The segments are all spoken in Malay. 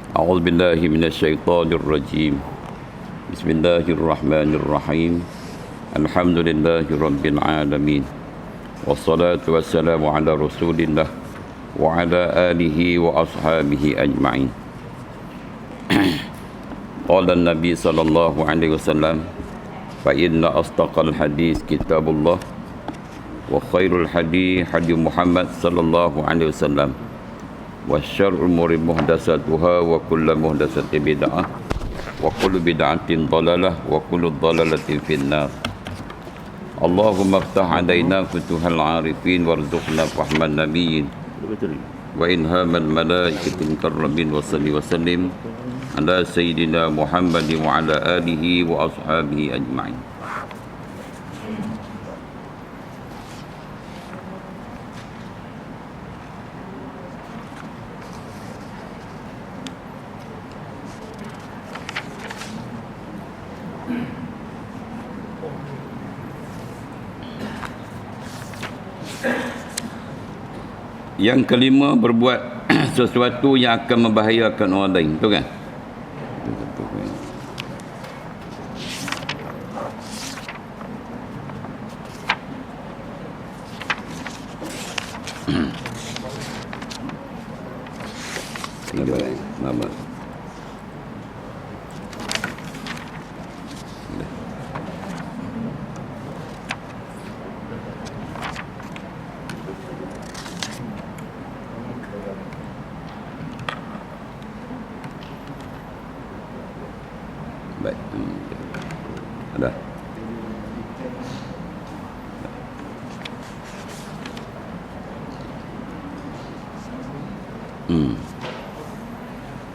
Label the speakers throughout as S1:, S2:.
S1: أعوذ بالله من الشيطان الرجيم. بسم الله الرحمن الرحيم. الحمد لله رب العالمين. والصلاة والسلام على رسول الله وعلى آله وأصحابه أجمعين. قال النبي صلى الله عليه وسلم: فإن أصدق الحديث كتاب الله وخير الحديث حديث محمد صلى الله عليه وسلم وشر الأمور محدثاتها وكل محدثة بدعة وكل بدعة ضلالة وكل ضلالة في النار. اللهم افتح علينا فتوح العارفين وارزقنا فهم النبيين وإلهام الملائكة المكرمين وصل وسلم على سيدنا محمد وعلى آله وأصحابه أجمعين. Yang kelima, berbuat sesuatu yang akan membahayakan orang lain, betul kan? Nama. Baik. Ada.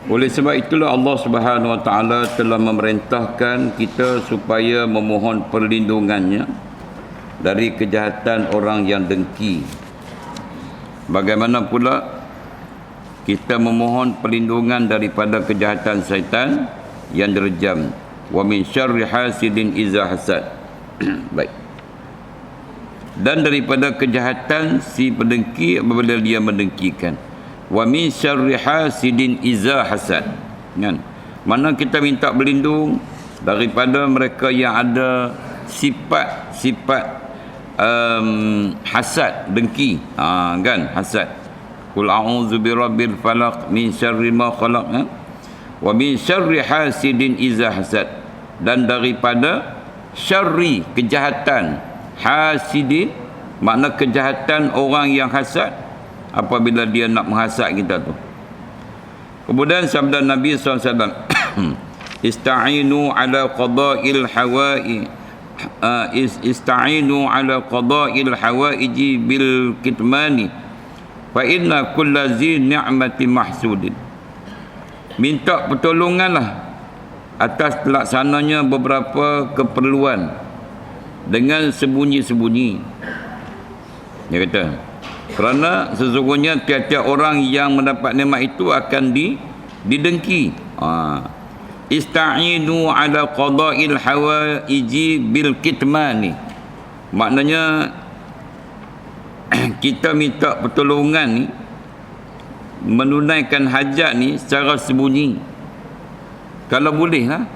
S1: Oleh sebab itulah Allah Subhanahu Wa Taala telah memerintahkan kita supaya memohon perlindungannya dari kejahatan orang yang dengki. Bagaimana pula kita memohon perlindungan daripada kejahatan syaitan yang derjam, wa min syarri hasidin iza hasad. Baik. Dan daripada kejahatan si pendengki apabila dia mendengkikan, wa min syarri hasidin iza hasad. Kan? Mana kita minta berlindung daripada mereka yang ada sifat hasad, dengki, kan, hasad. Qul a'udzu birabbil falaq min syarri ma khalaq, wa min syarri hasidin iza hasad, dan daripada syarri, kejahatan, hasidin makna kejahatan orang yang hasad apabila dia nak menghasad kita tu. Kemudian sabda Nabi SAW, ista'inu ala qada'il hawa'i ista'inu ala qada'il hawaiji bil kitmani fa inna kulla zi ni'mati mahsudin. Minta pertolonganlah atas pelaksananya beberapa keperluan dengan sembunyi-sembunyi. Dia kata, kerana sesungguhnya tiap-tiap orang yang mendapat nikmat itu akan didengki. Ista'inu ala qada'il hawaiji bil kitmani. Maknanya kita minta pertolongan ni, menunaikan hajat ni secara sembunyi kalau boleh lah.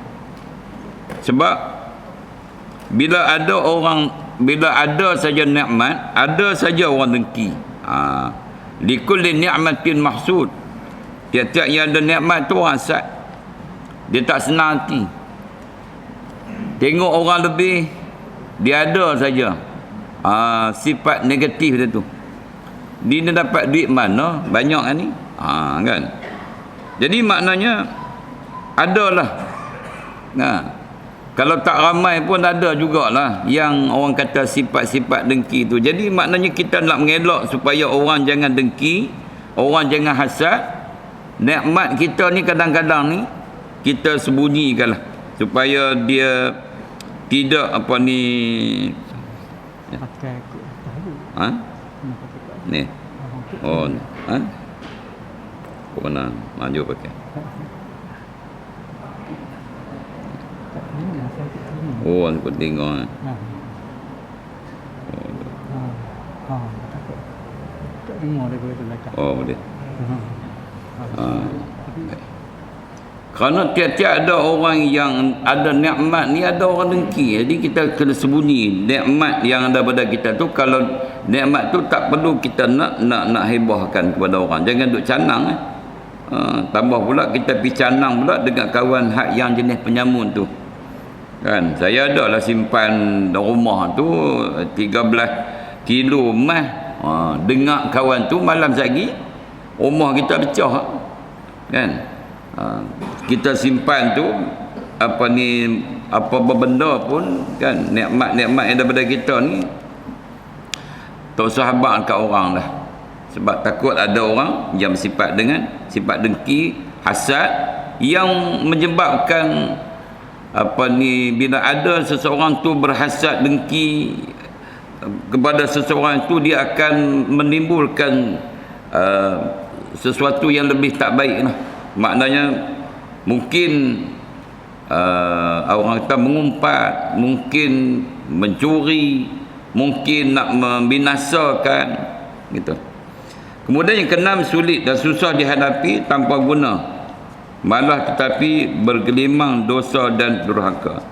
S1: Sebab bila ada saja nikmat, ada saja orang dengki. Likulli ni'matin mahsud. Tiap-tiap yang ada nikmat tu orang hasad. Dia tak senang hati. Tengok orang lebih, dia ada saja sifat negatif dia tu. Dia dapat duit mana banyak kan ni, kan. Jadi maknanya adalah, kalau tak ramai pun ada jugalah yang orang kata sifat-sifat dengki tu. Jadi maknanya kita nak mengelak supaya orang jangan dengki, orang jangan hasad. Nikmat kita ni kadang-kadang ni kita sembunyikanlah supaya dia tidak apa ni,
S2: pakai
S1: ni. Oh, kau mana maju pakai. Oh, aku tengok.
S2: Tak dengar daripada belakang.
S1: Oh, boleh. Kerana tiap-tiap ada orang yang ada nikmat ni, ada orang dengki. Jadi kita kena sembunyi nikmat yang ada pada kita tu. Kalau nikmat tu tak perlu kita nak hebahkan kepada orang. Jangan duk canang tambah pula kita pergi canang pula dengan kawan hak yang jenis penyamun tu. Kan, saya ada lah simpan rumah tu 13 kilo emas. Dengar kawan tu malam lagi rumah kita pecah. Kan? Kita simpan tu apa benda pun kan, nikmat-nikmat yang daripada kita ni tak usah habaq kat orang dah. Sebab takut ada orang yang bersifat dengan sifat dengki, hasad, yang menyebabkan bila ada seseorang tu berhasad dengki kepada seseorang tu, dia akan menimbulkan sesuatu yang lebih tak baik lah. Maknanya mungkin orang kata mengumpat, mungkin mencuri, mungkin nak membinasakan gitu. Kemudian yang keenam, sulit dan susah dihadapi tanpa guna, malah tetapi bergelimang dosa dan durhaka.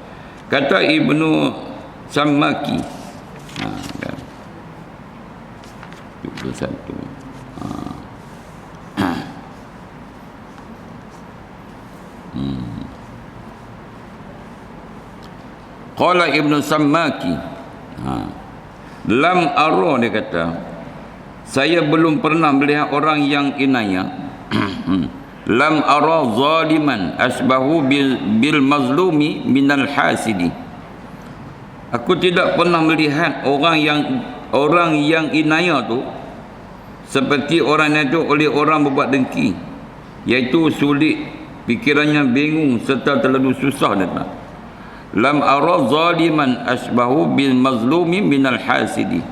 S1: Kata Ibnu Sammaki, kan, 71. Qala Ibnu Sammaki, lam ara, dia kata, saya belum pernah melihat orang yang inaya lam ara zaliman asbahu bil mazlumi minal hasidi. Aku tidak pernah melihat orang yang inaya tu seperti orang itu oleh orang berbuat dengki, iaitu sulit, fikirannya bingung serta terlalu susah datang. Lam ara zaliman asbahu bil mazlumi minal hasidi.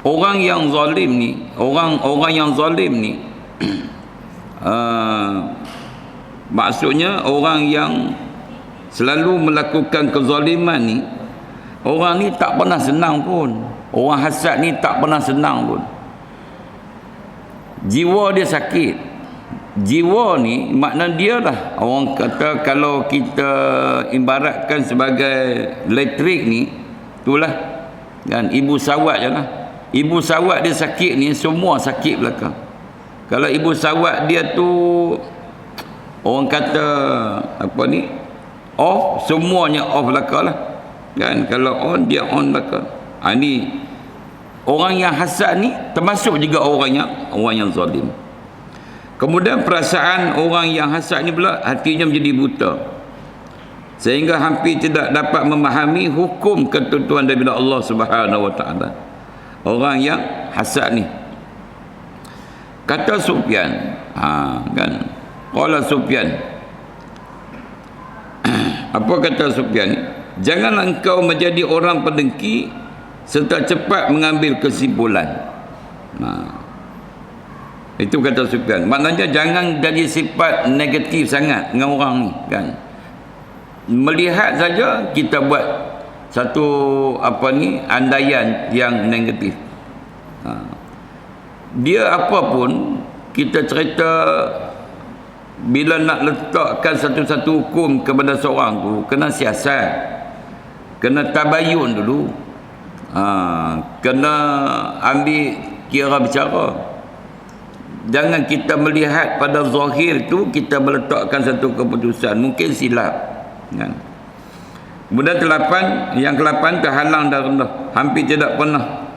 S1: Orang yang zalim ni, orang yang zalim ni maksudnya orang yang selalu melakukan kezaliman ni, orang ni tak pernah senang pun. Orang hasad ni tak pernah senang pun. Jiwa dia sakit. Jiwa ni makna dia lah, orang kata kalau kita ibaratkan sebagai elektrik ni, itulah kan, ibu sawat je lah. Ibu sawat dia sakit ni, semua sakit belakang. Kalau ibu sawat dia tu orang kata off, semuanya off belakang lah kan. Kalau on, dia on belakang. Ni orang yang hasad ni termasuk juga orang yang zalim. Kemudian perasaan orang yang hasad ni pula, hatinya menjadi buta sehingga hampir tidak dapat memahami hukum ketentuan daripada Allah Subhanahu wa taala. Orang yang hasad ni, kata Sufyan, kan, qala Sufyan, apa kata Sufyan ni? Janganlah engkau menjadi orang pendengki serta cepat mengambil kesimpulan. Itu kata Sufyan. Maknanya jangan jadi sifat negatif sangat dengan orang ni, kan. Melihat saja kita buat satu andaian yang negatif. Dia apa pun kita cerita, bila nak letakkan satu-satu hukum kepada seorang tu, kena siasat, kena tabayun dulu, kena ambil kira bicara. Jangan kita melihat pada zahir tu kita meletakkan satu keputusan, mungkin silap, kan. Kemudian yang ke-8, terhalang dan rendah, hampir tidak pernah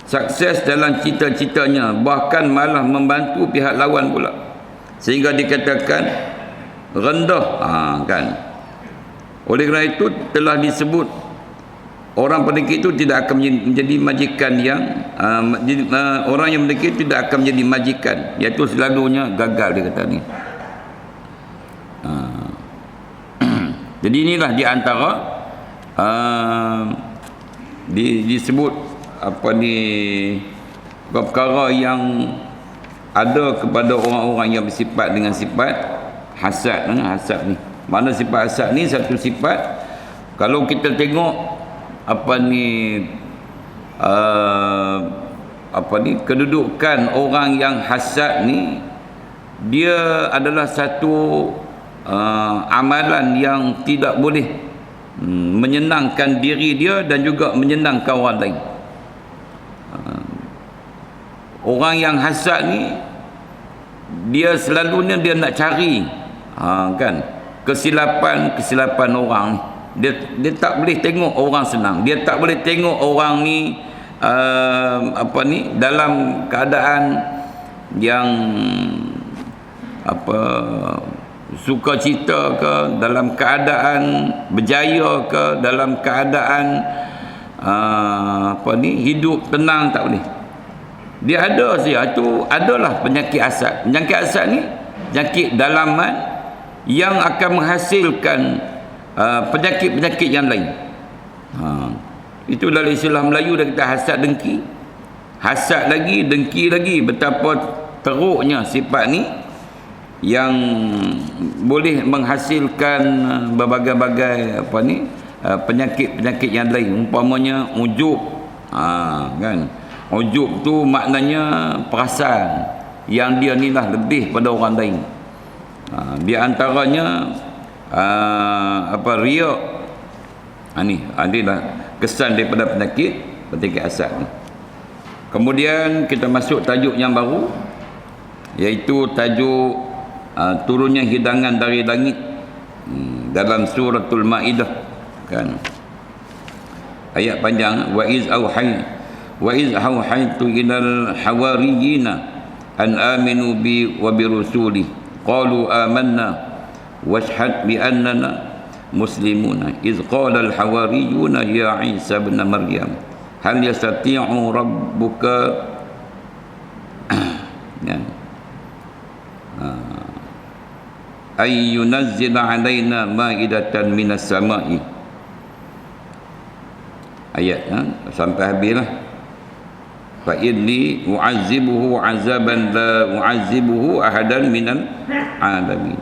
S1: sukses dalam cita-citanya, bahkan malah membantu pihak lawan pula, sehingga dikatakan rendah, kan. Oleh kerana itu telah disebut orang pendekik itu tidak akan menjadi majikan yang orang yang pendekik tidak akan menjadi majikan, iaitu selalunya gagal, dia kata ni. Jadi inilah di antara disebut perkara yang ada kepada orang-orang yang bersifat dengan sifat hasad. Hasad ni, mana sifat hasad ni satu sifat, kalau kita tengok kedudukan orang yang hasad ni dia adalah satu amalan yang tidak boleh menyenangkan diri dia dan juga menyenangkan orang lain. Orang yang hasad ni, dia selalunya dia nak cari kan kesilapan orang ni. Dia tak boleh tengok orang senang, dia tak boleh tengok orang ni dalam keadaan yang sukacita ke, dalam keadaan berjaya ke, dalam keadaan hidup tenang, tak boleh. Dia ada saja, itu adalah penyakit hasad. Penyakit hasad ni penyakit dalaman yang akan menghasilkan penyakit-penyakit yang lain. Itu dalam istilah Melayu dah kita hasad dengki. Hasad lagi, dengki lagi. Betapa teruknya sifat ni yang boleh menghasilkan berbagai-bagai penyakit-penyakit yang lain. Umpamanya ujub, kan? Ujub tu maknanya perasaan yang dia ni lah lebih pada orang lain. Di antaranya riak. Ni adalah kesan daripada penyakit hasad ni. Kemudian kita masuk tajuk yang baru, iaitu tajuk turunnya hidangan dari langit dalam suratul Maidah, kan? Ayat panjang, wa iz auhaytu ilal hawariyina an aminu bi wa bi rusuli qalu amanna washhad bi annana muslimuna iz qala al hawariyuna ya Isa ibn Maryam hal yastati'u rabbuka ay yunazzila alaina ma'idatan minas sama'i. Ayat sampai habislah. Fa inni u'azzibuhu 'azaban la u'azzibuhu ahadan minal alamin.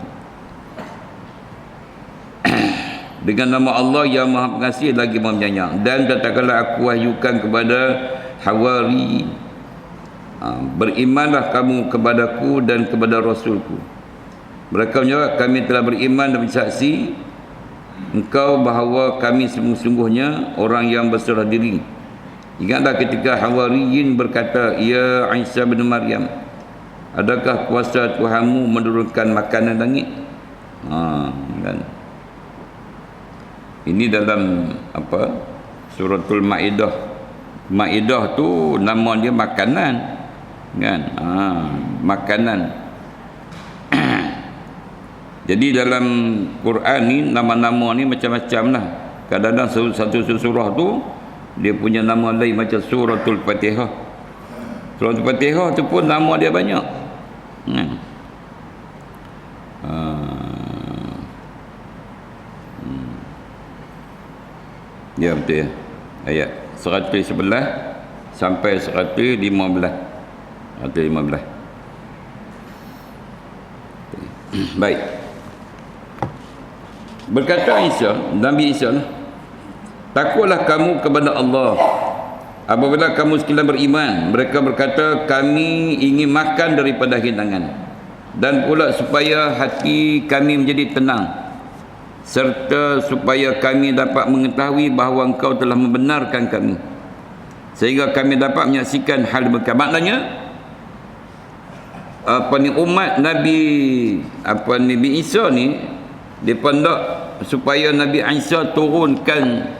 S1: Dengan nama Allah yang Maha Pengasih lagi Maha Penyayang. Dan katakanlah aku wahyukan kepada Hawari, berimanlah kamu kepadaku dan kepada Rasulku. Mereka menjawab, kami telah beriman dan bersaksi engkau bahawa kami sungguh-sungguhnya orang yang berserah diri. Ingatlah ketika Hawariyin berkata, ya Isa bin Maryam, adakah kuasa Tuhanmu menurunkan makanan langit? Kan? Ini dalam suratul Maidah. Maidah tu nama dia makanan, kan? Makanan. Jadi dalam Quran ni nama-nama ni macam-macam lah. Kadang-kadang satu surah tu dia punya nama lain, macam suratul Fatihah. Suratul Fatihah tu pun nama dia banyak. Ya, betul ya. Ayat 111 sampai 115. 115. Baik. Berkata Isa, Nabi Isa, takutlah kamu kepada Allah apabila kamu sekalian beriman. Mereka berkata, kami ingin makan daripada hidangan, dan pula supaya hati kami menjadi tenang, serta supaya kami dapat mengetahui bahawa engkau telah membenarkan kami, sehingga kami dapat menyaksikan hal berkah. Maknanya umat Nabi Isa ni, dia hendak supaya Nabi Isa turunkan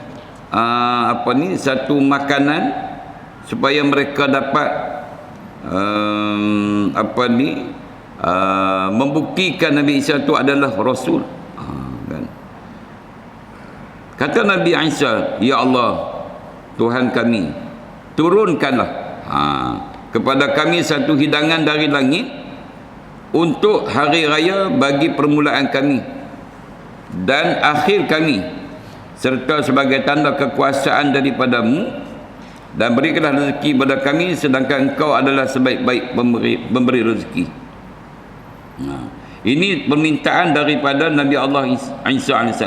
S1: satu makanan supaya mereka dapat membuktikan Nabi Isa itu adalah Rasul. Kan? Kata Nabi Isa, ya Allah Tuhan kami, turunkanlah kepada kami satu hidangan dari langit untuk hari raya bagi permulaan kami dan akhir kami, serta sebagai tanda kekuasaan daripadamu, dan berikanlah rezeki pada kami sedangkan engkau adalah sebaik-baik pemberi rezeki. Ini permintaan daripada Nabi Allah Isa AS.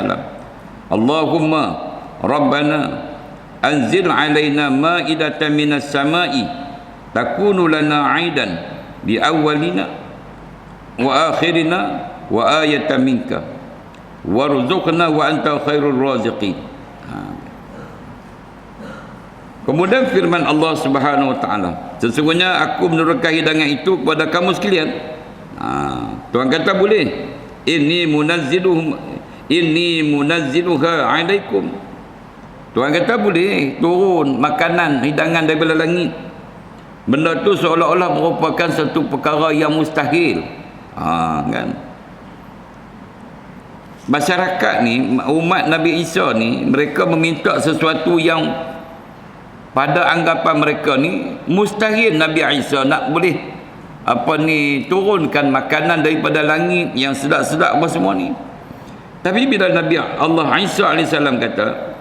S1: Allahumma Rabbana anzil alaina ma'idatan minas sama'i takunu lana 'aidan bi awwalina wa akhirina wa ayatan minka warzuqna wa anta khairul raziqin. Kemudian firman Allah Subhanahu wa taala, sesungguhnya aku menurunkan hidangan itu kepada kamu sekalian. Tuhan kata boleh. Inni munazziluha alaikum. Tuhan kata boleh turun makanan hidangan daripada langit. Benda tu seolah-olah merupakan satu perkara yang mustahil. Kan? Masyarakat ni, umat Nabi Isa ni, mereka meminta sesuatu yang pada anggapan mereka ni mustahil Nabi Isa nak boleh turunkan makanan daripada langit yang sedap-sedap apa semua ni. Tapi bila Nabi Allah Isa AS kata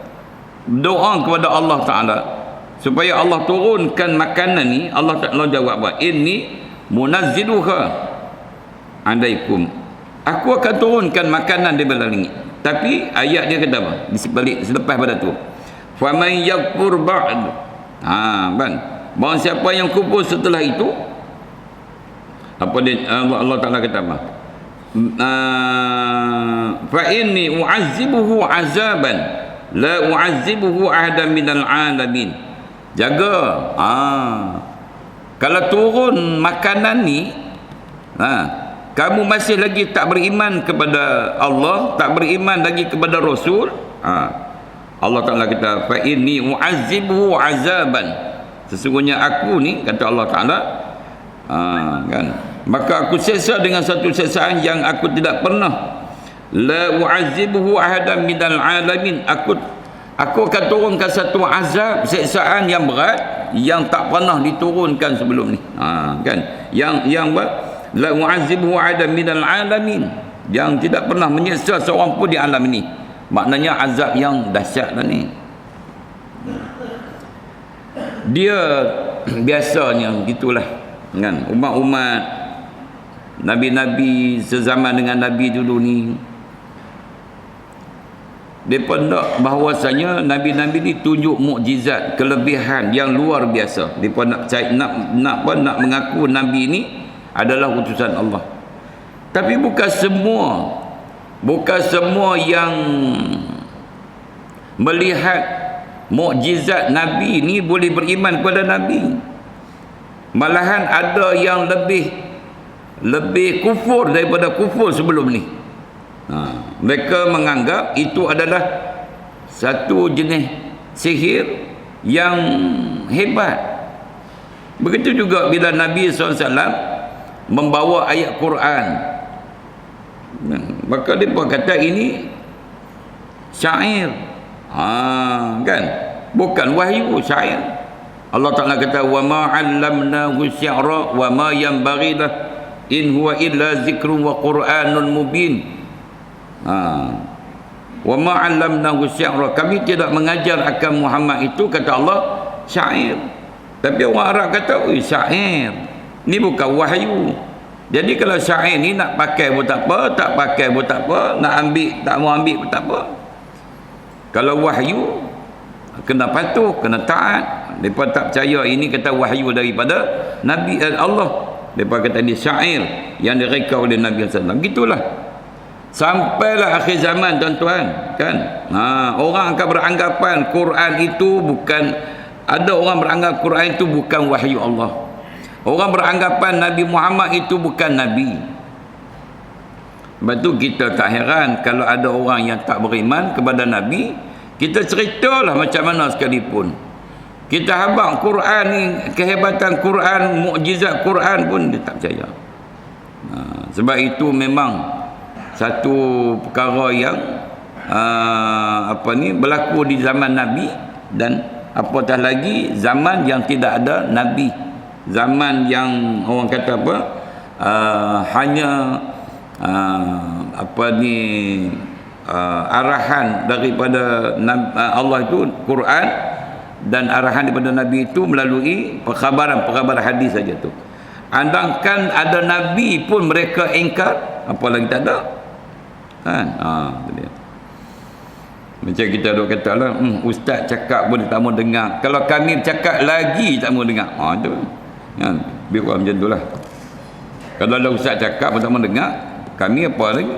S1: doa kepada Allah Ta'ala supaya Allah turunkan makanan ni, Allah Ta'ala jawab apa? Inni munazziluha alaikum. Aku akan turunkan makanan daripada langit. Tapi ayat dia kata apa? Di selepas pada tu. Faman yakfur ba'd. Bahawa siapa yang kufur setelah itu, apa dia Allah Ta'ala kata apa? Fa inni u'azzibuhu azaban la u'azzibuhu ahadan minal alamin. Jaga. Kalau turun makanan ni, kamu masih lagi tak beriman kepada Allah, tak beriman lagi kepada Rasul, Allah Ta'ala kata fa inni u'azzibuhu azaban, sesungguhnya aku ni, kata Allah Ta'ala, kan, maka aku seksa dengan satu seksaan yang aku tidak pernah, la u'azzibuhu ahadan minal alamin, aku akan turunkan satu azab, seksaan yang berat yang tak pernah diturunkan sebelum ni. Kan, yang la u'azzibuhu ahadan minal alamin, yang tidak pernah menyeksa seorang pun di alam ini. Maknanya azab yang dahsyat lah ni. Dia biasanya gitulah, kan, umat-umat nabi-nabi sezaman dengan nabi dulu ni, mereka nak bahawasanya nabi-nabi ni tunjuk mukjizat, kelebihan yang luar biasa. Mereka nak mengaku nabi ni adalah utusan Allah. Tapi bukan semua yang melihat mukjizat Nabi ni boleh beriman kepada Nabi. Malahan ada yang lebih kufur daripada kufur sebelum ni. Mereka menganggap itu adalah satu jenis sihir yang hebat. Begitu juga bila Nabi SAW membawa ayat Quran, maka dia pun kata ini syair, kan, bukan wahyu, syair. Allah Ta'ala kata wa ma 'allamnahu syi'ra wa ma yanbaghi lah in huwa illa zikrun wa qur'anun mubin. Wa ma 'allamnahu syi'ra, kami tidak mengajar akan Muhammad itu, kata Allah, syair. Tapi orang Arab kata syair ni bukan wahyu. Jadi kalau syair ni nak pakai pun tak apa, tak pakai pun tak apa, nak ambil tak mau ambil pun tak apa. Kalau wahyu kena patuh, kena taat. Mereka tak percaya ini kata wahyu daripada Nabi Allah. Mereka kata ini syair yang direka oleh Nabi SAW. Gitulah sampailah akhir zaman, tuan-tuan, kan. Orang akan beranggapan Quran itu bukan, ada orang beranggap Quran itu bukan wahyu Allah. Orang beranggapan Nabi Muhammad itu bukan Nabi. Sebab tu kita tak heran kalau ada orang yang tak beriman kepada Nabi. Kita ceritalah macam mana sekalipun, kita habaq Quran ni, kehebatan Quran, mukjizat Quran pun dia tak percaya. Sebab itu memang satu perkara yang berlaku di zaman Nabi, dan apatah lagi zaman yang tidak ada Nabi, zaman yang orang kata hanya arahan daripada Allah itu Quran, dan arahan daripada Nabi itu melalui perkhabaran hadis saja tu. Andaikan ada Nabi pun mereka ingkar, apa lagi tak ada, kan? Macam kita duk kata lah, ustaz cakap pun tak mau dengar, kalau kami bercakap lagi tak mau dengar. Itu kan, biar macam tu lah. Kalau ada ustaz cakap pun tak mau dengar, kami apa lagi?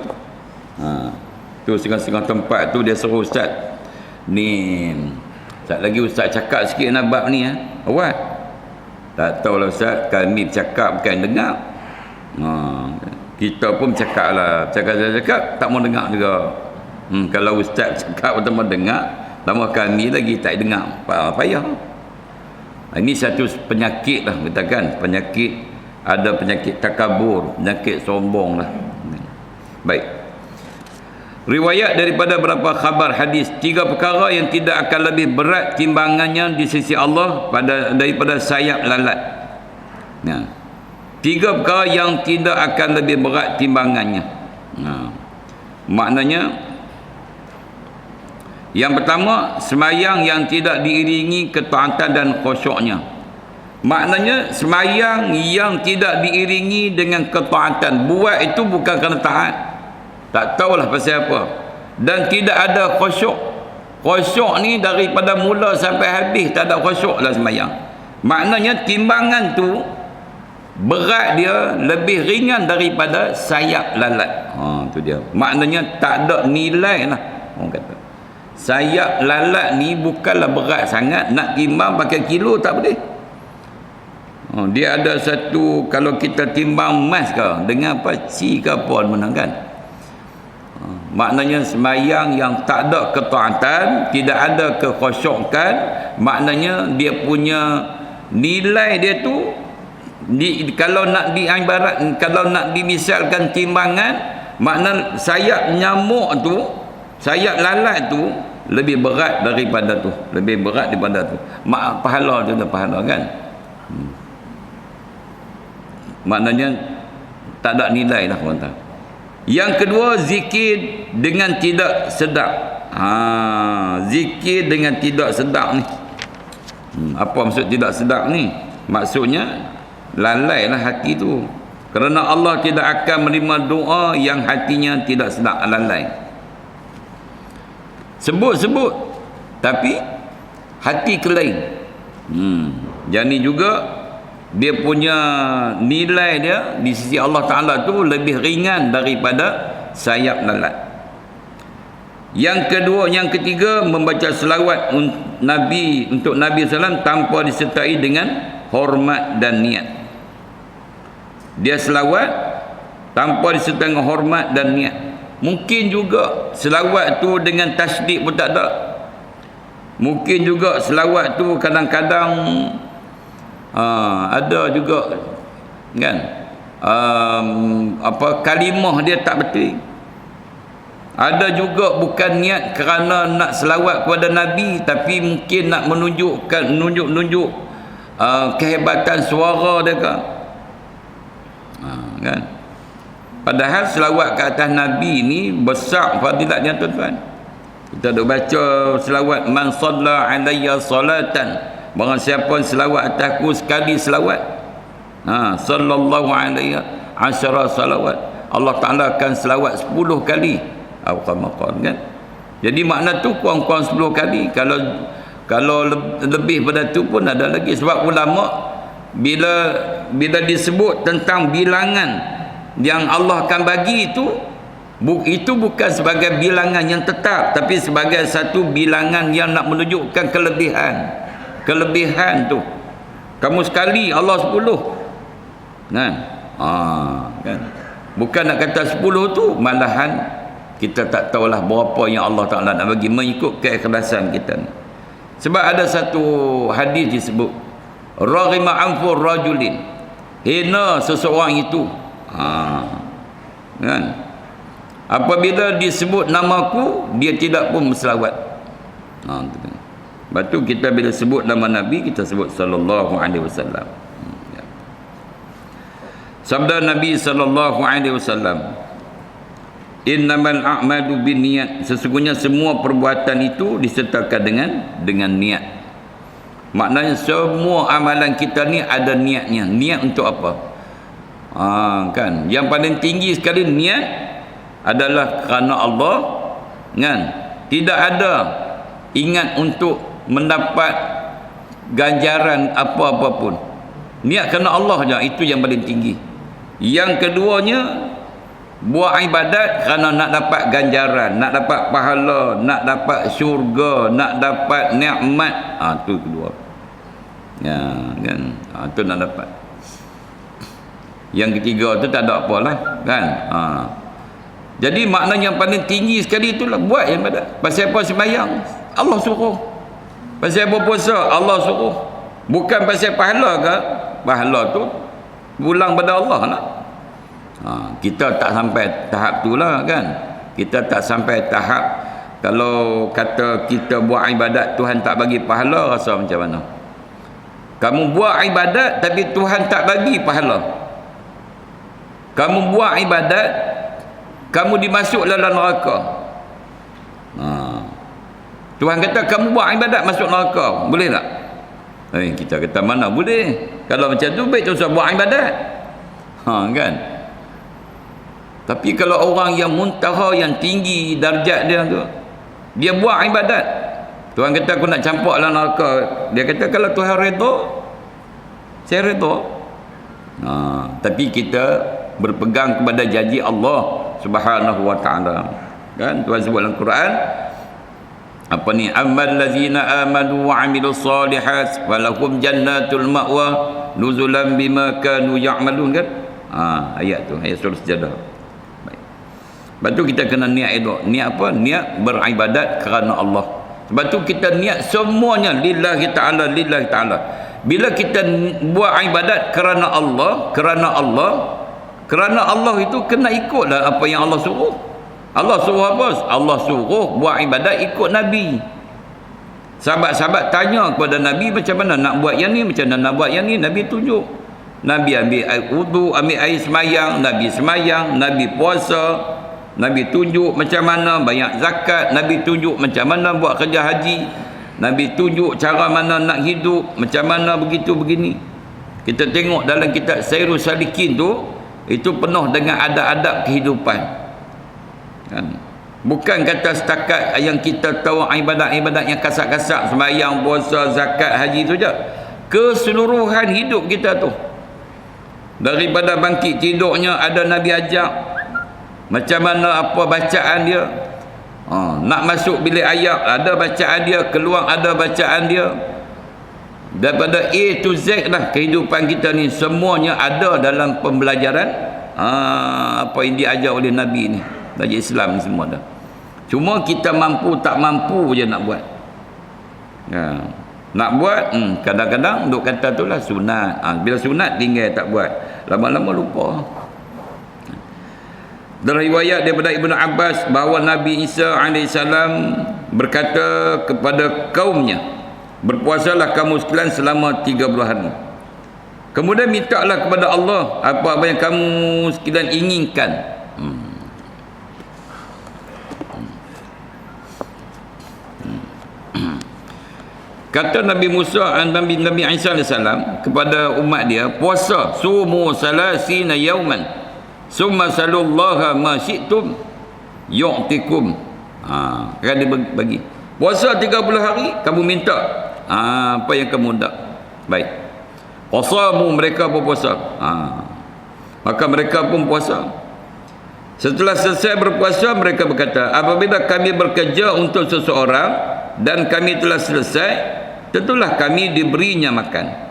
S1: Tu setengah-setengah tempat tu dia suruh ustaz ni, tak lagi ustaz cakap sikit nak bab ni awal. Tak tahulah ustaz, kami bercakap bukan dengar. Kita pun bercakap lah, cakap tak mau dengar juga. Kalau ustaz cakap pun tak mau dengar, lama kami lagi tak dengar, payah. Ini satu penyakit lah, katakan penyakit, ada penyakit takabur, penyakit sombong lah. Baik, riwayat daripada beberapa khabar hadis, 3 perkara yang tidak akan lebih berat timbangannya di sisi Allah daripada sayap lalat. 3 perkara yang tidak akan lebih berat timbangannya. Maknanya, yang pertama, semayang yang tidak diiringi ketaatan dan khusyuknya. Maknanya semayang yang tidak diiringi dengan ketaatan, buat itu bukan kerana taat, tak tahulah pasal apa, dan tidak ada khusyuk. Khusyuk ni daripada mula sampai habis tak ada khusyuk lah semayang. Maknanya timbangan tu berat dia lebih ringan daripada sayap lalat. Tu dia. Maknanya tak ada nilai lah orang kata. Sayap lalat ni bukanlah berat sangat, nak timbang pakai kilo tak boleh. Dia ada satu, kalau kita timbang emas ke dengan paci ke apa mana kan. Maknanya semayang yang tak ada ketaatan, tidak ada kekhusyukan, maknanya dia punya nilai dia tu kalau nak diibarat, kalau nak dimisalkan timbangan, makna sayap nyamuk tu, sayap lalat tu lebih berat daripada tu, lebih berat daripada tu. Pahala tu dah pahala kan. Maknanya tak ada nilai lah orang kata. Yang kedua, zikir dengan tidak sedap. Zikir dengan tidak sedap ni. Apa maksud tidak sedap ni? Maksudnya lalai lah hati tu. Kerana Allah tidak akan menerima doa yang hatinya tidak sedap, lalai. Sebut-sebut tapi hati kelain. Jadi juga dia punya nilai dia di sisi Allah Ta'ala tu lebih ringan daripada sayap lalat. Yang ketiga, membaca selawat untuk Nabi SAW tanpa disertai dengan hormat dan niat. Dia selawat tanpa disertai dengan hormat dan niat. Mungkin juga selawat tu dengan tasydid pun tak ada. Mungkin juga selawat tu kadang-kadang ada juga kan, kalimah dia tak betul. Ada juga bukan niat kerana nak selawat kepada Nabi, tapi mungkin nak menunjuk kehebatan suara dia kan. Kan? Padahal selawat ke atas Nabi ni besar fadilatnya tuan-tuan. Kita dah baca selawat, man salla alayya salatan, barang siapa selawat atasku sekali selawat, sallallahu alaihi asyara salawat, Allah Ta'ala akan selawat 10 kali. Kan? Jadi makna tu kurang-kurang 10 kali. Kalau lebih pada tu pun ada lagi. Sebab ulama bila disebut tentang bilangan yang Allah akan bagi itu bukan sebagai bilangan yang tetap, tapi sebagai satu bilangan yang nak menunjukkan kelebihan tu. Kamu sekali Allah 10 kan? Kan? Bukan nak kata 10 tu, malahan kita tak tahulah berapa yang Allah Ta'ala nak bagi mengikut keikhlasan kita. Sebab ada satu hadis disebut, raghima anfur rajulin, hina seseorang itu kan, apabila disebut namaku dia tidak pun berselawat. Lepas tu kita bila sebut nama Nabi, kita sebut sallallahu alaihi wasallam. Sabda Nabi sallallahu alaihi wasallam, innamal a'malu binniyat, sesungguhnya semua perbuatan itu disertakan dengan niat. Maknanya semua amalan kita ni ada niatnya. Niat untuk apa? Kan, yang paling tinggi sekali niat adalah kerana Allah kan. Tidak ada ingat untuk mendapat ganjaran apa-apa pun. Niat kerana Allah je, itu yang paling tinggi. Yang keduanya, buat ibadat kerana nak dapat ganjaran, nak dapat pahala, nak dapat syurga, nak dapat nikmat. Tu kedua. Ya, kan? Tu nak dapat. Yang ketiga tu tak ada apalah, kan? Jadi maknanya yang paling tinggi sekali itulah buat yang ibadat. Pasal apa sembahyang? Allah suruh. Pasal apa puasa? Allah suruh. Bukan pasal pahala ke? Pahala tu pulang pada Allah lah. Kita tak sampai tahap tu lah, kan? Kita tak sampai tahap kalau kata kita buat ibadat Tuhan tak bagi pahala, rasa macam mana? Kamu buat ibadat tapi Tuhan tak bagi pahala. Kamu buat ibadat, kamu dimasuk dalam neraka. Tuhan kata kamu buat ibadat masuk neraka, boleh tak? Kita kata mana boleh. Kalau macam tu baik tak usah buat ibadat. Kan? Tapi kalau orang yang muntaha, yang tinggi darjat dia tu, dia buat ibadat, Tuhan kata aku nak campak dalam neraka. Dia kata kalau Tuhan redha, saya redha. Tapi kita berpegang kepada janji Allah Subhanahu wa taala. Kan Tuhan sebut dalam Quran apa ni, ammal ladzina amanu wa amilus solihat falahum jannatul ma'wa nuzulan bima kanu ya'malun, kan? Ayat tu, ayat surah Sajadah. Baik. Sebab tu kita kena niat itu. Niat apa? Niat beribadat kerana Allah. Sebab tu kita niat semuanya lillahi ta'ala, lillahi ta'ala. Bila kita buat ibadat kerana Allah, kerana Allah itu kena ikutlah apa yang Allah suruh. Allah suruh apa? Allah suruh buat ibadat ikut Nabi. Sahabat-sahabat tanya kepada Nabi macam mana nak buat yang ni, macam mana nak buat yang ni. Nabi tunjuk. Nabi ambil air wudu, ambil air semayang, Nabi semayang, Nabi puasa, Nabi tunjuk macam mana bayar zakat, Nabi tunjuk macam mana buat kerja haji, Nabi tunjuk cara mana nak hidup, macam mana begitu begini. Kita tengok dalam kitab Sairus Salikin tu, itu penuh dengan adab-adab kehidupan. Kan? Bukan kata setakat yang kita tahu ibadat-ibadat yang kasar-kasar, sembahyang, puasa, zakat, haji tu je. Keseluruhan hidup kita tu, daripada bangkit tidurnya ada Nabi ajak macam mana, apa bacaan dia. Nak masuk bilik air ada bacaan dia, keluar ada bacaan dia. Daripada A to Z lah kehidupan kita ni, semuanya ada dalam pembelajaran apa yang diajar oleh Nabi ni, belajar Islam ni semua dah. Cuma kita mampu tak mampu je nak buat. Nak buat kadang-kadang duk kata tu lah sunat. Bila sunat tinggal tak buat, lama-lama lupa. Dari riwayat daripada Ibnu Abbas bahawa Nabi Isa AS berkata kepada kaumnya, berpuasalah kamu sekalian selama 30 hari. Kemudian mintalah kepada Allah apa-apa yang kamu sekalian inginkan. Kata Nabi Musa dan Nabi Isa AS kepada umat dia, puasa sumu salasina yauman summa salullaha ma syi'tum yu'tikum. Kan dia bagi puasa 30 hari, kamu minta apa yang kamu nak. Baik, qasamu, mereka pun puasa. Maka mereka pun puasa. Setelah selesai berpuasa, mereka berkata, apabila kami bekerja untuk seseorang dan kami telah selesai, tentulah kami diberinya makan.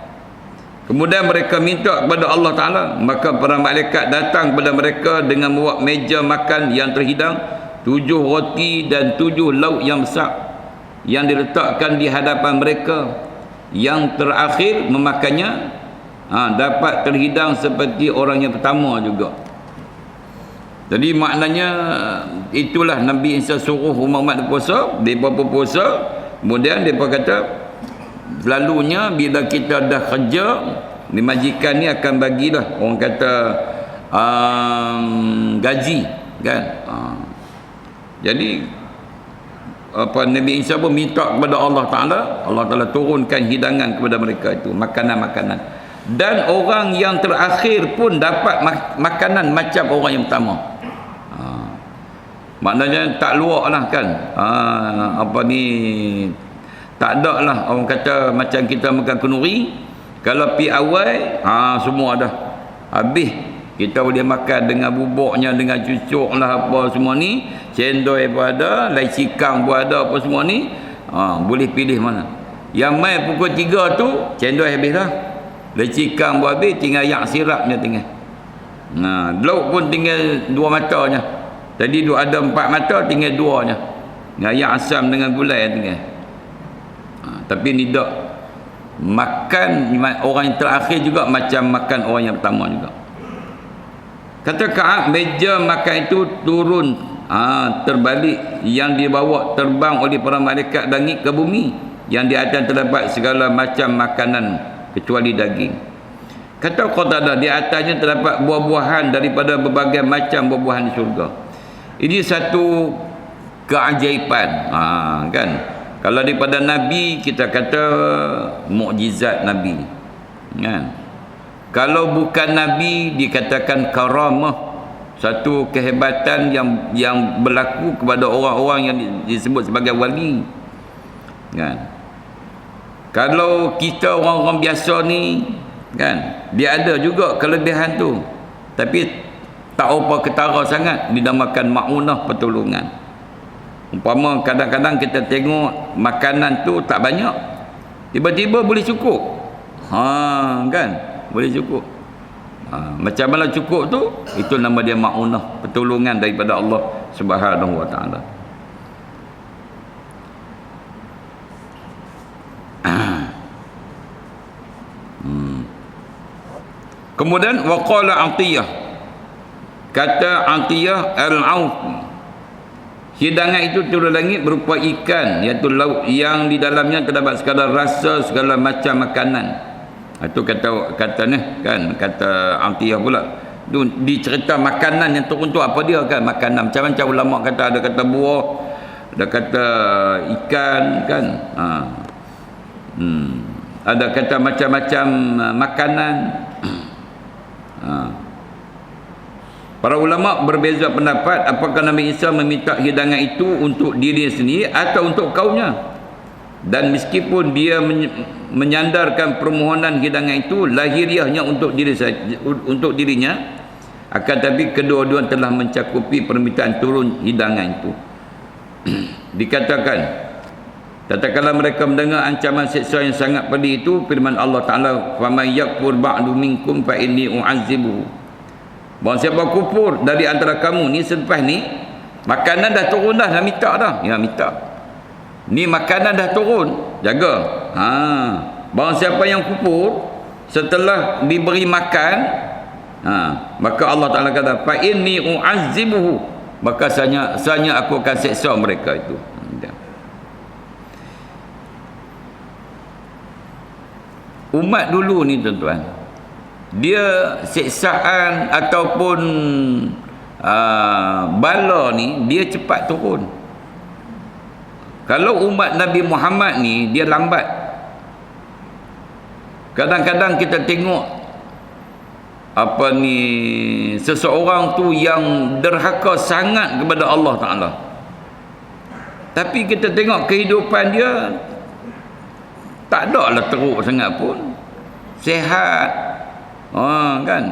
S1: Kemudian mereka minta kepada Allah Ta'ala, maka para malaikat datang kepada mereka dengan membawa meja makan yang terhidang, 7 roti dan 7 lauk yang besar yang diletakkan di hadapan mereka. Yang terakhir memakannya dapat terhidang seperti orang yang pertama juga. Jadi maknanya itulah Nabi Isa suruh umat berpuasa. Mereka berpuasa, kemudian mereka kata selalunya bila kita dah kerja ni, majikan ni akan bagilah orang kata gaji, kan. Jadi apa, Nabi Isa pun minta kepada Allah Ta'ala, Allah Ta'ala turunkan hidangan kepada mereka itu, makanan-makanan. Dan orang yang terakhir pun dapat makanan macam orang yang pertama. Maknanya tak luak lah, kan. Apa ni, tak ada lah orang kata macam kita makan kenduri, kalau pi awal semua dah habis, Kita boleh makan dengan bubuknya, dengan cucuk lah apa semua ni. Cendol pun ada, laici kang pun ada apa semua ni. Boleh pilih mana. Yang mai pukul 3 tu, cendol habis dah. Laici kang pun habis, tinggal yak sirapnya tinggal. Lauk pun tinggal 2 matanya. Tadi ada 4 mata, tinggal 2-nya. Dengan yak asam dengan gulai tinggal. Tapi ni tak. Makan orang yang terakhir juga macam makan orang yang pertama juga. Kata Ka'ab, meja makan itu turun terbalik, yang dibawa terbang oleh para malaikat langit ke bumi, yang di atas terdapat segala macam makanan kecuali daging. Kata Qatadah, di atasnya terdapat buah-buahan daripada berbagai macam buah-buahan di syurga. Ini satu keajaiban, kan? Kalau daripada Nabi, kita kata mukjizat Nabi, kan? Kalau bukan Nabi, dikatakan karamah, satu kehebatan yang berlaku kepada orang-orang yang disebut sebagai wali, kan? Kalau kita orang-orang biasa ni, kan, dia ada juga kelebihan tu, tapi tak apa ketara sangat, dinamakan ma'unah, pertolongan. Umpama kadang-kadang kita tengok makanan tu tak banyak, tiba-tiba boleh cukup, kan, boleh cukup. Macam mana cukup tu? Itu nama dia ma'unah, pertolongan daripada Allah Subhanahu wa taala. Kemudian waqala Atiyah, kata Atiyah al-Auf, hidangan itu turun langit berupa ikan, iaitu lauk yang di dalamnya terdapat segala rasa, segala macam makanan. Itu kata ni, kan, kata Atiyah pula. Tu dicerita makanan yang turun tu apa dia, kan? Makanan macam-macam ulama kata, ada kata buah, ada kata ikan, kan? Ada kata macam-macam makanan. Para ulama berbeza pendapat apakah Nabi Isa meminta hidangan itu untuk diri sendiri atau untuk kaumnya. Dan meskipun dia menyandarkan permohonan hidangan itu lahiriahnya untuk dirinya, akan tapi kedua-dua telah mencakupi permintaan turun hidangan itu. Dikatakan, tatkala mereka mendengar ancaman siksa yang sangat pedih itu, firman Allah Ta'ala, faman yakfur ba'du minkum fa inni u'azzibuhu. Bahawa siapa kufur dari antara kamu ni, selepas ni makanan dah turun dah minta dah. Ya, minta. Ni makanan dah turun, jaga. Bahawa siapa yang kufur setelah diberi makan, maka Allah Ta'ala kata, fa inni u'azzibuhu, maka sanya aku akan seksa mereka itu. Umat dulu ni tuan-tuan, dia siksaan ataupun bala ni dia cepat turun. Kalau umat Nabi Muhammad ni dia lambat. Kadang-kadang kita tengok seseorang tu yang derhaka sangat kepada Allah Ta'ala, tapi kita tengok kehidupan dia tak ada lah teruk sangat pun, sihat. Kan,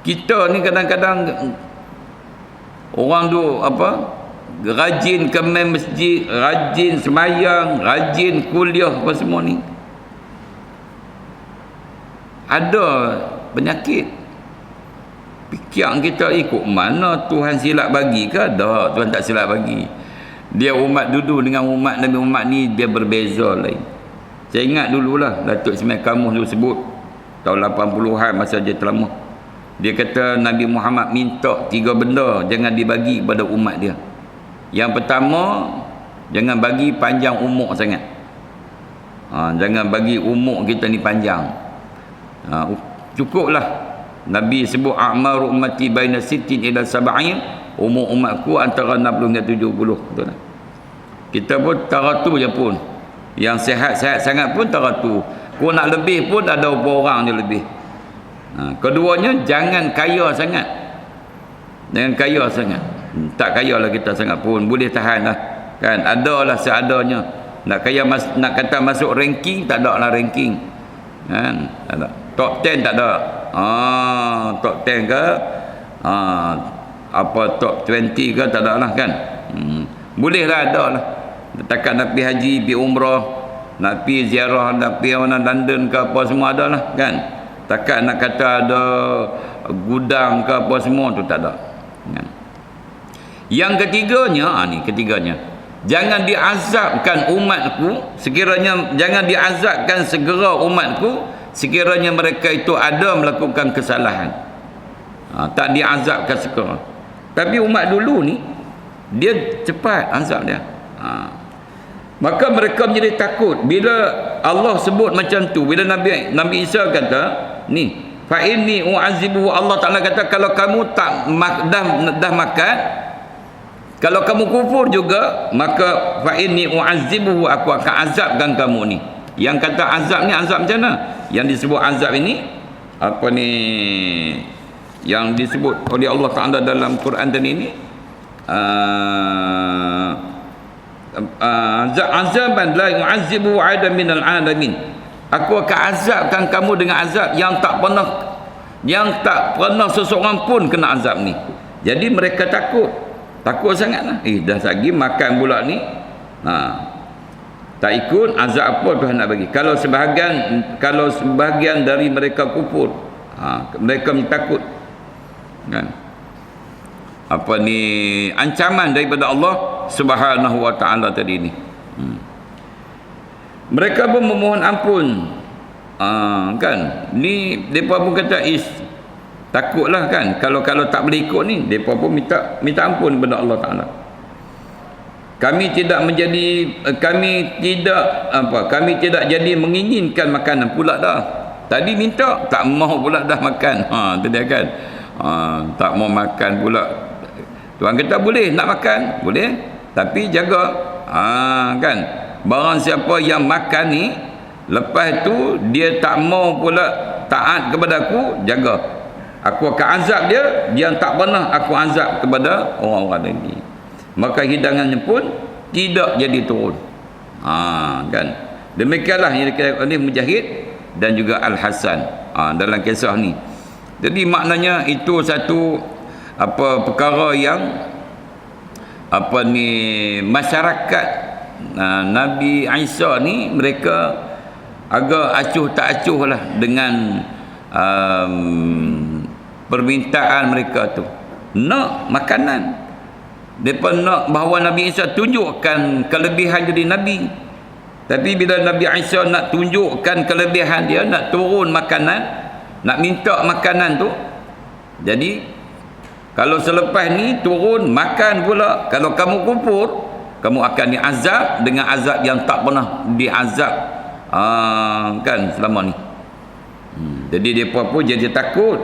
S1: kita ni kadang-kadang orang tu rajin ke masjid, rajin semayang, rajin kuliah apa semua ni, ada penyakit. Fikir kita ikut mana Tuhan silap bagi ke? Ada, Tuhan tak silap bagi. Dia umat dulu dengan umat Nabi Muhammad ni dia berbeza lain. Saya ingat dululah Datuk Ismail Kamus dulu sebut tahun 80-an masa dia teramah. Dia kata Nabi Muhammad minta 3 benda jangan dibagi kepada umat dia. Yang pertama, jangan bagi panjang umur sangat. Jangan bagi umur kita ni panjang. Cukuplah. Nabi sebut a'maru ummati baina 60 ila 70, umur umatku antara 60 hingga 70. Betul tak? Kita pun taratu je pun. Yang sehat-sehat sangat pun taratu. Kau nak lebih pun ada berapa orang je lebih. Keduanya, jangan kaya sangat. Jangan kaya sangat. Tak kaya lah kita sangat pun, boleh tahan lah, kan? Adalah seadanya. Nak kaya nak kata masuk ranking, tak ada lah ranking, kan? Tak ada. Top 10 tak ada. top 10 ke, apa top 20 ke, tak ada lah kan. Boleh lah, ada lah. Takat nak pergi haji, pergi umrah, nak pergi ziarah, nak pergi mana London ke apa semua ada lah kan. Takat nak kata ada gudang ke apa semua tu tak ada kan? Yang ketiganya, ketiganya, jangan diazabkan umatku sekiranya, jangan diazabkan segera umatku sekiranya mereka itu ada melakukan kesalahan. Tak diazabkan segera. Tapi umat dulu ni dia cepat azab dia. Maka mereka menjadi takut bila Allah sebut macam tu. Bila Nabi Isa kata ni, fa inni u'azibuhu, Allah Taala kata kalau kamu dah makan, kalau kamu kufur juga, maka fa inni u'azibuhu, aku akan azabkan kamu ni. Yang kata azab ni azab macam mana? Yang disebut azab ini apa ni, yang disebut oleh Allah Taala dalam Quran tadi ni, azaban la yu'azibu 'adam minal 'alamin. Aku akan azabkan kamu dengan azab yang tak pernah seseorang pun kena azab ni. Jadi mereka takut sangatlah. Dah lagi makan pula ni. Tak ikut, azab apa Tuhan nak bagi. Kalau sebahagian dari mereka kufur, mereka takut kan, apa ni, ancaman daripada Allah Subhanahu wa taala tadi ni. Mereka pun memohon ampun, kan, ni depa pun kata takutlah kan, kalau tak boleh ikut ni, depa pun minta ampun kepada Allah Taala. Kami tidak jadi menginginkan makanan pula dah. Tadi minta, tak mau pula dah makan. Tadi kan, tak mau makan pula. Tuhan kata boleh nak makan, boleh, tapi jaga. Kan, barang siapa yang makan ni, lepas tu dia tak mau pula taat kepada aku, jaga. Aku akan azab dia yang tak pernah aku azab kepada orang-orang ini. Maka hidangannya pun tidak jadi turun. Kan, demikianlah yang dikatakan oleh Mujahid dan juga Al-Hasan dalam kisah ni. Jadi maknanya itu satu perkara yang masyarakat Nabi Isa ni mereka agak acuh tak acuh lah dengan permintaan mereka tu. Nak makanan, mereka nak bahawa Nabi Isa tunjukkan kelebihan jadi Nabi. Tapi bila Nabi Isa nak tunjukkan kelebihan dia, nak turun makanan, nak minta makanan tu, jadi kalau selepas ni turun makan pula, kalau kamu kufur, kamu akan diazab dengan azab yang tak pernah diazab kan selama ni. Jadi mereka pun jadi takut.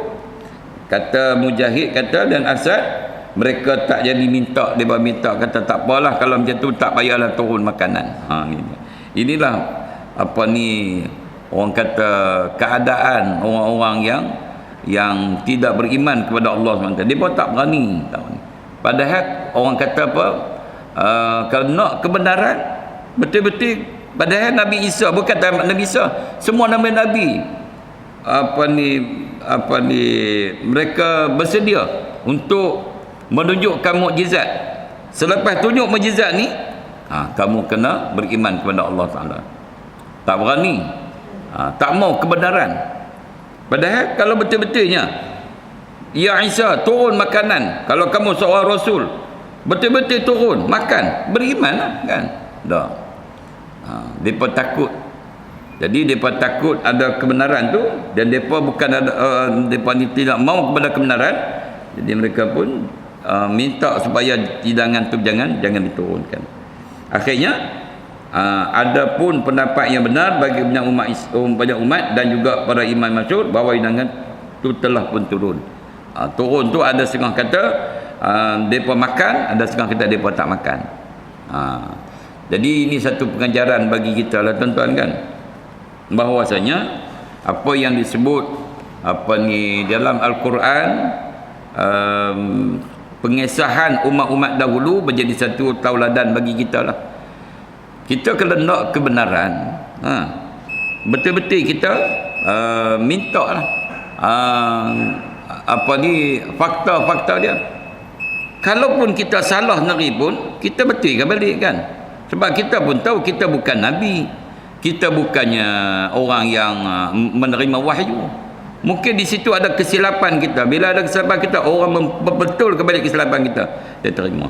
S1: Kata Mujahid kata dan Asad, mereka tak jadi minta, dia minta kata tak apalah kalau macam tu, tak payahlah turun makanan. Inilah orang kata keadaan orang-orang yang tidak beriman kepada Allah SWT. Dia pun tak berani. Padahal orang kata kalau nak kebenaran betul-betul, padahal Nabi Isa, bukan Nabi Isa, semua nama Nabi mereka bersedia untuk menunjukkan mukjizat. Selepas tunjuk mukjizat ni, kamu kena beriman kepada Allah Ta'ala. Tak berani, tak mau kebenaran. Padahal kalau betul-betulnya, ya Isa turun makanan, kalau kamu seorang Rasul, betul-betul turun makan, beriman lah kan. Dah. Mereka takut. Jadi mereka takut ada kebenaran tu, dan mereka bukan mereka ni tidak mau kepada kebenaran. Jadi mereka pun minta supaya hidangan tu jangan diturunkan. Akhirnya ada pun pendapat yang benar bagi banyak umat dan juga para imam masyhur bahawa hidangan tu telah pun turun. Turun tu ada setengah kata mereka makan, ada setengah kata mereka tak makan. Jadi ini satu pengajaran bagi kita lah tuan-tuan kan, bahawasanya apa yang disebut dalam Al-Quran, pengesahan umat-umat dahulu menjadi satu tauladan bagi kita lah. Kita kalau nak kebenaran, betul-betul kita minta lah. fakta-fakta dia. Kalaupun kita salah negeri pun, kita betulkan balik kan. Sebab kita pun tahu kita bukan Nabi. Kita bukannya orang yang menerima wahyu. Mungkin di situ ada kesilapan kita. Bila ada kesilapan kita, orang betul kembali kesilapan kita, dia terima.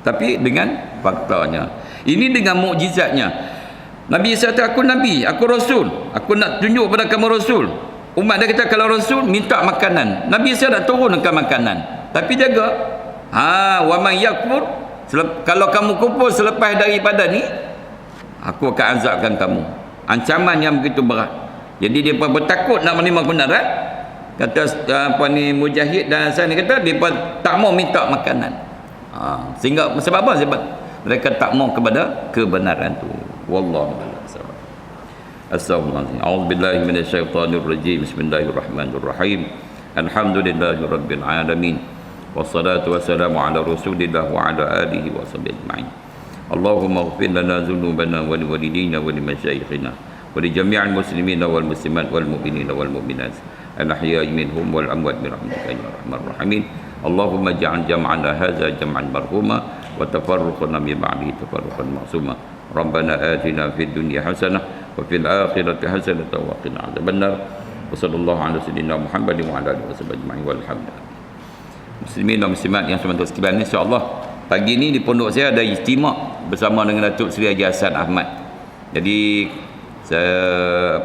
S1: Tapi dengan faktanya. Ini dengan mukjizatnya. Nabi Isa kata, aku Nabi, aku Rasul. Aku nak tunjuk pada kamu Rasul. Umat dia kata, kalau Rasul, minta makanan. Nabi Isa nak turunkan makanan. Tapi jaga. Wa man yakfur, kalau kamu kufur selepas daripada ni, aku akan azabkan kamu. Ancaman yang begitu berat. Jadi dia pun bertakut nak menerima kebenaran. Kata Mujahid dan Hasan ni kata, dia pun tak mau minta makanan. Sehingga sebab apa? Sebab mereka tak mau kepada kebenaran tu. Wallahu a'lam. Assalamualaikum. A'udzubillahi minasyaitonirrajim. Bismillahirrahmanirrahim. Alhamdulillahirabbil alamin. Wassalatu wassalamu ala Rasulillah wa ala alihi wa sahbihi ajma'in. Allahumma ighfir lana dhunubana wa liwalidina wa limasyayikhina wa li jami'il muslimina wal muslimat wal mu'minina wal mu'minat al-ahya'i minhum wal amwat bi rahmatika ya arhamar rahimin. Allahumma ja'al jam'ana hadza jam'an marhuma wa tafarruqana min ba'dihi tafarruqan ma'suma. Rabbana atina fid dunya hasanah wa fil akhirati hasanah wa qina adzabannar. Wa sallallahu ala sayyidina Muhammadin wa ala alihi washabbihi ajma'in walhamdulillah. Muslimin dan muslimat yang semata sekalian, insya-Allah pagi ni di pondok saya ada istimak bersama dengan Datuk Seri Haji Hassan Ahmad. Jadi saya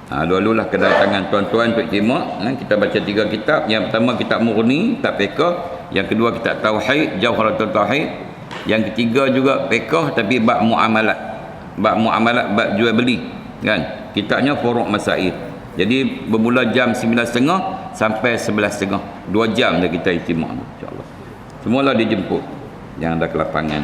S1: lalu-lalulah kedatangan tuan-tuan untuk istimak. Kita baca 3 kitab. Yang pertama kitab Murni, kitab fiqh. Yang kedua kitab Tauhid, Jawharatul Tauhid. Yang ketiga juga fiqh tapi bab muamalat. Bab muamalat, bab jual beli, kan? Kitabnya Furu' Masail. Jadi bermula jam 9.30 sampai 11.30. 2 jam dah kita istimak, insya-Allah. Semualah dijemput yang ada ke lapangan.